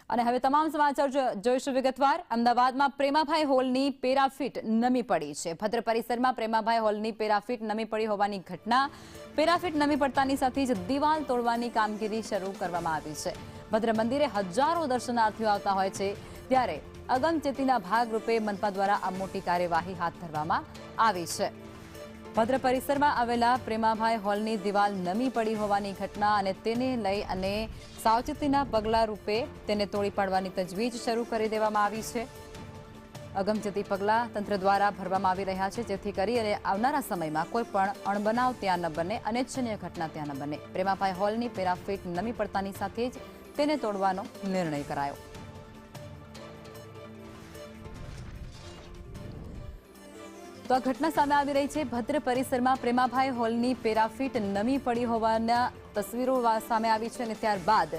અને હવે તમામ સમાચાર જોઈશું વિગતવાર। અમદાવાદમાં પ્રેમાભાઈ હોલની પેરાફિટ નમી પડી છે। ભદ્ર પરિસરમાં પ્રેમાભાઈ હોલની પેરાફિટ નમી પડી હોવાની ઘટના। પેરાફિટ નમી પડતાની સાથે જ દિવાલ તોડવાની કામગીરી શરૂ કરવામાં આવી છે। ભદ્ર મંદિરે હજારો દર્શનાર્થીઓ આવતા હોય છે, ત્યારે અગમચેતીના ભાગરૂપે મનપા દ્વારા આ મોટી કાર્યવાહી હાથ ધરવામાં આવી છે। ભદ્ર પરિસરમાં આવેલા પ્રેમાભાઈ હોલની દિવાલ નમી પડી હોવાની ઘટના અને તેને લઈ અને સાવચેતીના પગલા રૂપે તેને તોડી પાડવાની તજવીજ શરૂ કરી દેવામાં આવી છે। અગમચેતી પગલા તંત્ર દ્વારા ભરવામાં આવી રહ્યા છે, જેથી કરી અને આવનારા સમયમાં કોઈ પણ અણબનાવ ત્યાં ન બને, અનિચ્છનીય ઘટના ત્યાં ન બને। પ્રેમાભાઈ હોલની પેરાફિટ નમી પડતાની સાથે જ તેને તોડવાનો નિર્ણય કરાયો। તો આ ઘટના સામે આવી રહી છે। ભદ્ર પરિસરમાં પ્રેમાભાઈ હોલની પેરાફિટ નમી પડી હોવાના તસવીરો સામે આવી છે અને ત્યારબાદ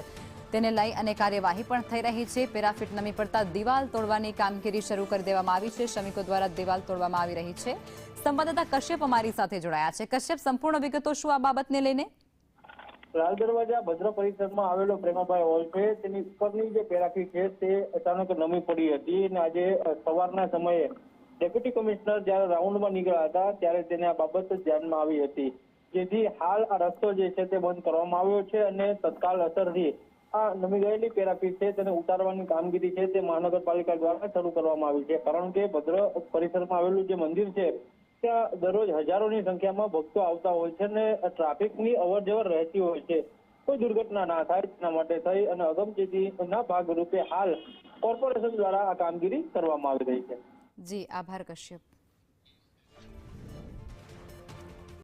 તેને લઈ અને કાર્યવાહી પણ થઈ રહી છે। પેરાફિટ નમી પડતા દિવાલ તોડવાની કામગીરી શરૂ કરી દેવામાં આવી છે। શ્રમિકો દ્વારા દિવાલ તોડવામાં આવી રહી છે। સંવાદદાતા કશ્યપ અમારી સાથે જોડાયા છે। કશ્યપ, સંપૂર્ણ વિગતો શું આ બાબતને લઈને? લાલ દરવાજા ભદ્ર પરિસરમાં આવેલો પ્રેમાભાઈ હોલ છે, તેની ઉપરની જે પેરાફિટ છે તે અચાનક નમી પડી હતી અને આજે સવારના સમયે ડેપ્યુટી કમિશનર જ્યારે રાઉન્ડમાં નીકળ્યા હતા ત્યારે તેને આ બાબત ધ્યાનમાં આવી હતી, જેથી હાલ આ રસ્તો જે છે તે બંધ કરવામાં આવ્યો છે અને તત્કાલ અસરથી આ નમી ગયેલી પેરાફિટ છે તેને ઉતારવાની કામગીરી છે તે મહાનગરપાલિકા દ્વારા શરૂ કરવામાં આવી છે। કારણ કે ભદ્ર પરિસરમાં આવેલું જે મંદિર છે ત્યાં દરરોજ હજારોની સંખ્યામાં ભક્તો આવતા હોય છે અને ટ્રાફિકની અવરજવર રહેતી હોય છે। કોઈ દુર્ઘટના ના થાય તેના માટે થઈ અને અગમચેતીના ભાગરૂપે હાલ કોર્પોરેશન દ્વારા આ કામગીરી કરવામાં આવી રહી છે। જી, આભાર કશ્યપ।